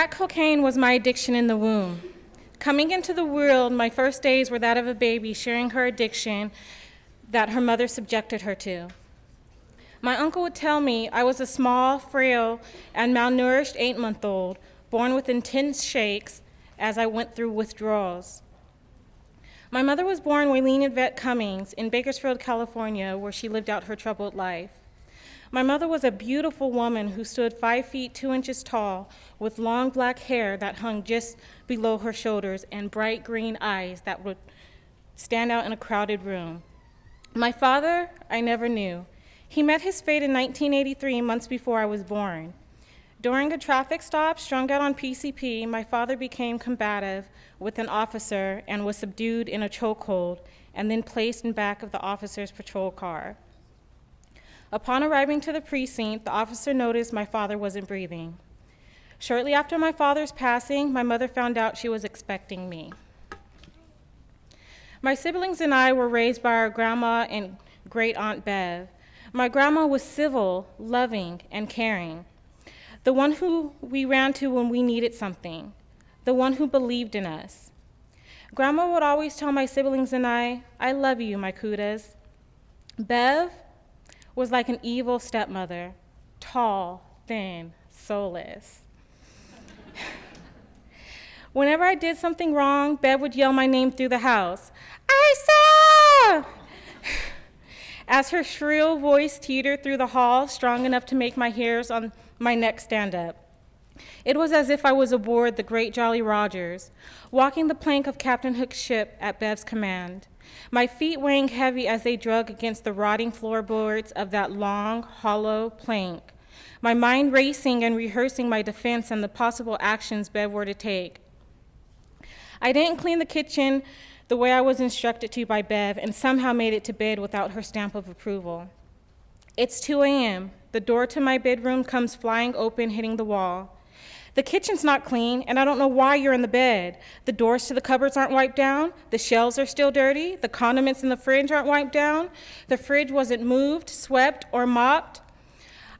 Crack cocaine was my addiction in the womb. Coming into the world, my first days were that of a baby sharing her addiction that her mother subjected her to. My uncle would tell me I was a small, frail, and malnourished 8-month-old, born with intense shakes as I went through withdrawals. My mother was born Waylene Yvette Cummings in Bakersfield, California, where she lived out her troubled life. My mother was a beautiful woman who stood 5 feet 2 inches tall with long black hair that hung just below her shoulders and bright green eyes that would stand out in a crowded room. My father, I never knew. He met his fate in 1983, months before I was born. During a traffic stop, strung out on PCP, my father became combative with an officer and was subdued in a chokehold and then placed in back of the officer's patrol car. Upon arriving to the precinct, the officer noticed my father wasn't breathing. Shortly after my father's passing, my mother found out she was expecting me. My siblings and I were raised by our grandma and great aunt Bev. My grandma was civil, loving, and caring. The one who we ran to when we needed something. The one who believed in us. Grandma would always tell my siblings and I love you, my kudas. Bev was like an evil stepmother, tall, thin, soulless. Whenever I did something wrong, Bev would yell my name through the house, Issa! As her shrill voice teetered through the hall, strong enough to make my hairs on my neck stand up. It was as if I was aboard the great Jolly Rogers, walking the plank of Captain Hook's ship at Bev's command, my feet weighing heavy as they drug against the rotting floorboards of that long, hollow plank, my mind racing and rehearsing my defense and the possible actions Bev were to take. I didn't clean the kitchen the way I was instructed to by Bev and somehow made it to bed without her stamp of approval. It's 2 a.m. The door to my bedroom comes flying open, hitting the wall. The kitchen's not clean, and I don't know why you're in the bed. The doors to the cupboards aren't wiped down. The shelves are still dirty. The condiments in the fridge aren't wiped down. The fridge wasn't moved, swept, or mopped.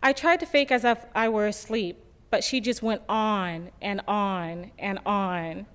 I tried to fake as if I were asleep, but she just went on and on and on.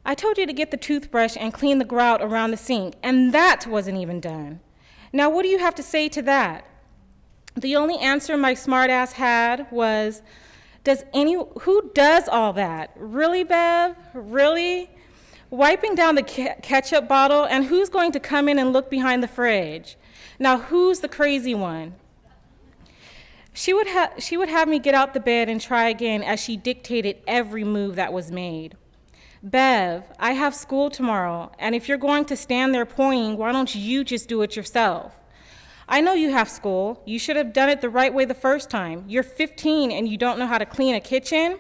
I told you to get the toothbrush and clean the grout around the sink, and that wasn't even done. Now, what do you have to say to that? The only answer my smartass had was, who does all that? Really, Bev? Really? Wiping down the ketchup bottle, and who's going to come in and look behind the fridge? Now, who's the crazy one? She would have me get out the bed and try again as she dictated every move that was made. Bev, I have school tomorrow, and if you're going to stand there pointing, why don't you just do it yourself? I know you have school. You should have done it the right way the first time. You're 15 and you don't know how to clean a kitchen?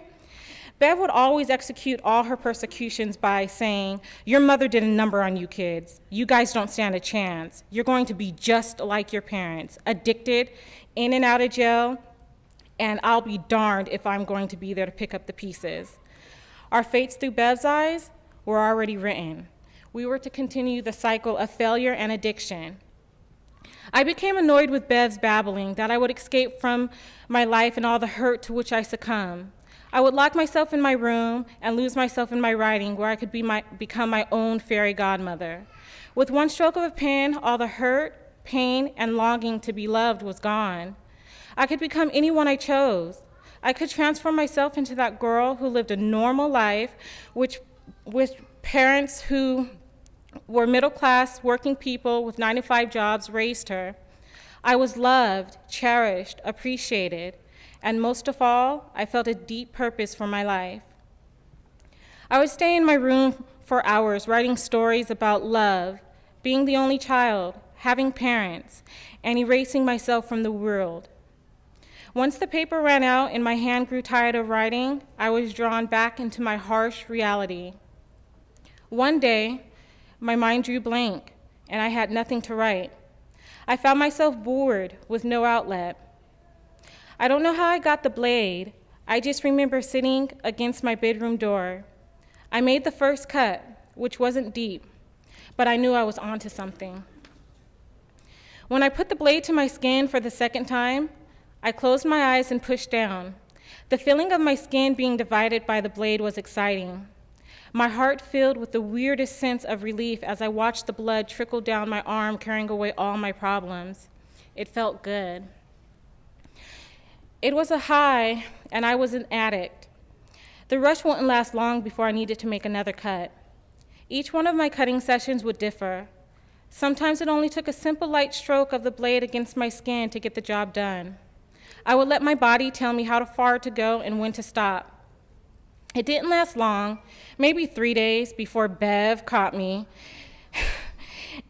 Bev would always execute all her persecutions by saying, your mother did a number on you kids. You guys don't stand a chance. You're going to be just like your parents, addicted, in and out of jail, and I'll be darned if I'm going to be there to pick up the pieces. Our fates through Bev's eyes were already written. We were to continue the cycle of failure and addiction. I became annoyed with Bev's babbling, that I would escape from my life and all the hurt to which I succumb. I would lock myself in my room and lose myself in my writing, where I could become my own fairy godmother. With one stroke of a pen, all the hurt, pain, and longing to be loved was gone. I could become anyone I chose. I could transform myself into that girl who lived a normal life, with parents who were middle-class, working people with 9-to-5 jobs raised her. I was loved, cherished, appreciated, and most of all, I felt a deep purpose for my life. I would stay in my room for hours writing stories about love, being the only child, having parents, and erasing myself from the world. Once the paper ran out and my hand grew tired of writing, I was drawn back into my harsh reality. One day, my mind drew blank, and I had nothing to write. I found myself bored with no outlet. I don't know how I got the blade. I just remember sitting against my bedroom door. I made the first cut, which wasn't deep, but I knew I was onto something. When I put the blade to my skin for the second time, I closed my eyes and pushed down. The feeling of my skin being divided by the blade was exciting. My heart filled with the weirdest sense of relief as I watched the blood trickle down my arm, carrying away all my problems. It felt good. It was a high, and I was an addict. The rush wouldn't last long before I needed to make another cut. Each one of my cutting sessions would differ. Sometimes it only took a simple light stroke of the blade against my skin to get the job done. I would let my body tell me how far to go and when to stop. It didn't last long, maybe 3 days before Bev caught me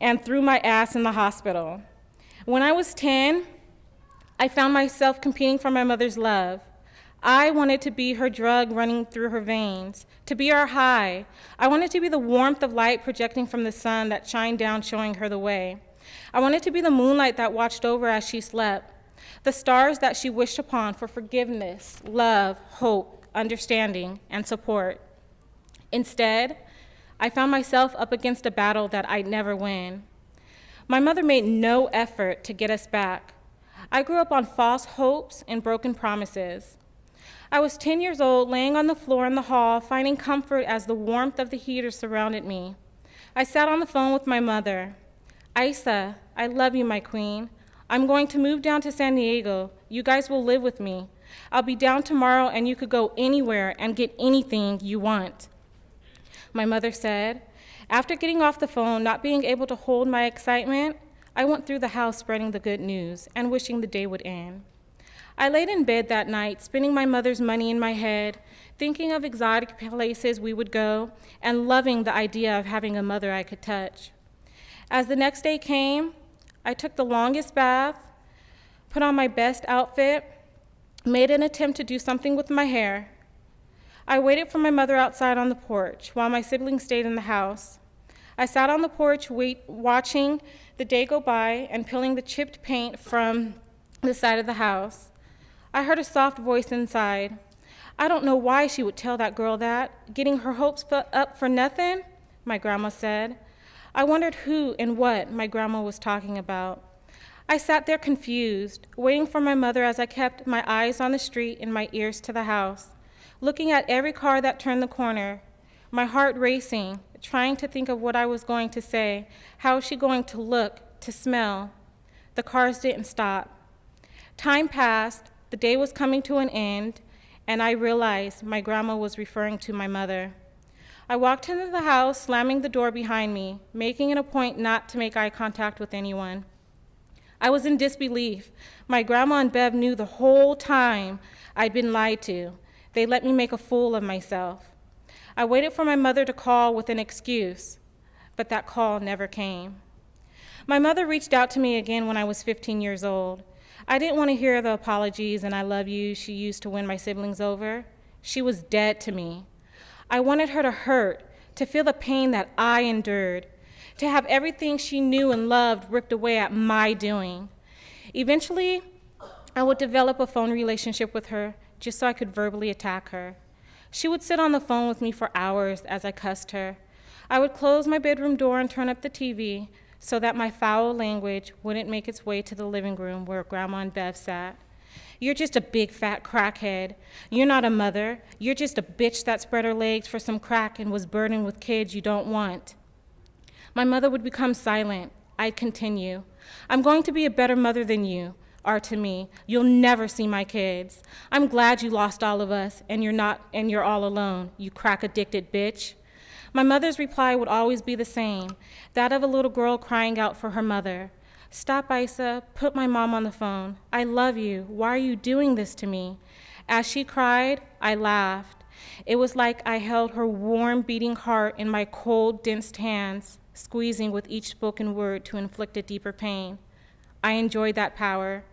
and threw my ass in the hospital. When I was 10, I found myself competing for my mother's love. I wanted to be her drug running through her veins, to be our high. I wanted to be the warmth of light projecting from the sun that shined down, showing her the way. I wanted to be the moonlight that watched over as she slept, the stars that she wished upon for forgiveness, love, hope, understanding, and support. Instead, I found myself up against a battle that I'd never win. My mother made no effort to get us back. I grew up on false hopes and broken promises. I was 10 years old, laying on the floor in the hall, finding comfort as the warmth of the heater surrounded me. I sat on the phone with my mother. Issa, I love you, my queen. I'm going to move down to San Diego. You guys will live with me. I'll be down tomorrow and you could go anywhere and get anything you want. My mother said. After getting off the phone, not being able to hold my excitement, I went through the house spreading the good news and wishing the day would end. I laid in bed that night, spending my mother's money in my head, thinking of exotic places we would go, and loving the idea of having a mother I could touch. As the next day came, I took the longest bath, put on my best outfit, made an attempt to do something with my hair. I waited for my mother outside on the porch while my siblings stayed in the house. I sat on the porch watching the day go by and peeling the chipped paint from the side of the house. I heard a soft voice inside. I don't know why she would tell that girl that. Getting her hopes up for nothing, my grandma said. I wondered who and what my grandma was talking about. I sat there confused, waiting for my mother as I kept my eyes on the street and my ears to the house, looking at every car that turned the corner, my heart racing, trying to think of what I was going to say. How was she going to look, to smell? The cars didn't stop. Time passed. The day was coming to an end, and I realized my grandma was referring to my mother. I walked into the house, slamming the door behind me, making it a point not to make eye contact with anyone. I was in disbelief. My grandma and Bev knew the whole time I'd been lied to. They let me make a fool of myself. I waited for my mother to call with an excuse, but that call never came. My mother reached out to me again when I was 15 years old. I didn't want to hear the apologies and I love you she used to win my siblings over. She was dead to me. I wanted her to hurt, to feel the pain that I endured, to have everything she knew and loved ripped away at my doing. Eventually, I would develop a phone relationship with her just so I could verbally attack her. She would sit on the phone with me for hours as I cussed her. I would close my bedroom door and turn up the TV so that my foul language wouldn't make its way to the living room where Grandma and Bev sat. You're just a big fat crackhead. You're not a mother. You're just a bitch that spread her legs for some crack and was burdened with kids you don't want. My mother would become silent. I'd continue. I'm going to be a better mother than you are to me. You'll never see my kids. I'm glad you lost all of us and you're all alone, you crack-addicted bitch. My mother's reply would always be the same, that of a little girl crying out for her mother. Stop, Issa. Put my mom on the phone. I love you. Why are you doing this to me? As she cried, I laughed. It was like I held her warm, beating heart in my cold, dense hands, squeezing with each spoken word to inflict a deeper pain. I enjoyed that power.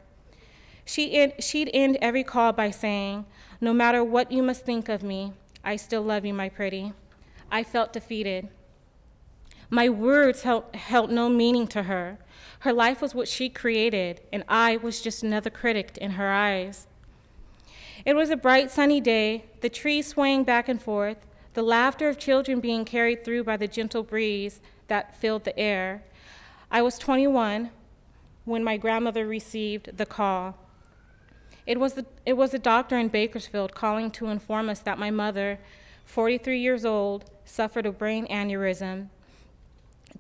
She'd end every call by saying, no matter what you must think of me, I still love you, my pretty. I felt defeated. My words held no meaning to her. Her life was what she created, and I was just another critic in her eyes. It was a bright, sunny day, the trees swaying back and forth, the laughter of children being carried through by the gentle breeze that filled the air. I was 21 when my grandmother received the call. It was a doctor in Bakersfield calling to inform us that my mother, 43 years old, suffered a brain aneurysm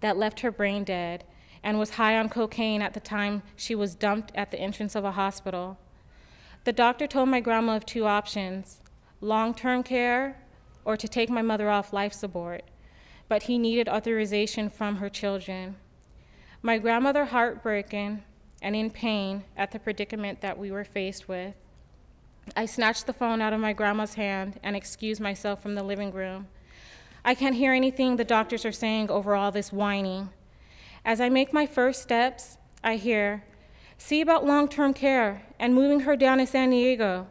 that left her brain dead and was high on cocaine at the time she was dumped at the entrance of a hospital. The doctor told my grandma of two options: long-term care or to take my mother off life support, but he needed authorization from her children. My grandmother, heartbroken and in pain at the predicament that we were faced with, I snatched the phone out of my grandma's hand and excused myself from the living room. I can't hear anything the doctors are saying over all this whining. As I make my first steps, I hear, "See about long-term care and moving her down in San Diego."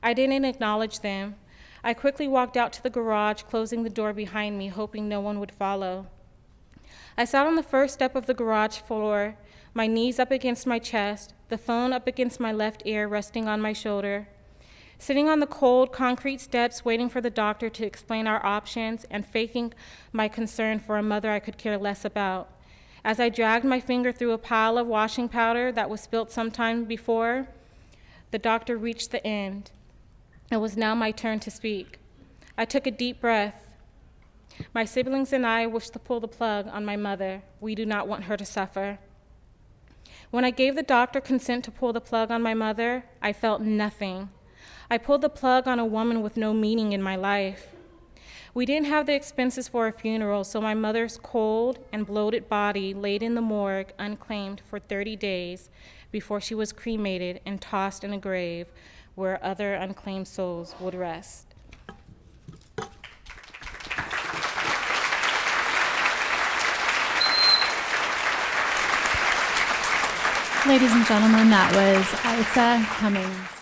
I didn't acknowledge them. I quickly walked out to the garage, closing the door behind me, hoping no one would follow. I sat on the first step of the garage floor, my knees up against my chest, the phone up against my left ear, resting on my shoulder. Sitting on the cold concrete steps, waiting for the doctor to explain our options and faking my concern for a mother I could care less about. As I dragged my finger through a pile of washing powder that was spilt sometime before, the doctor reached the end. It was now my turn to speak. I took a deep breath. My siblings and I wish to pull the plug on my mother. We do not want her to suffer. When I gave the doctor consent to pull the plug on my mother, I felt nothing. I pulled the plug on a woman with no meaning in my life. We didn't have the expenses for a funeral, so my mother's cold and bloated body laid in the morgue unclaimed for 30 days before she was cremated and tossed in a grave where other unclaimed souls would rest. Ladies and gentlemen, that was Issa Cummings.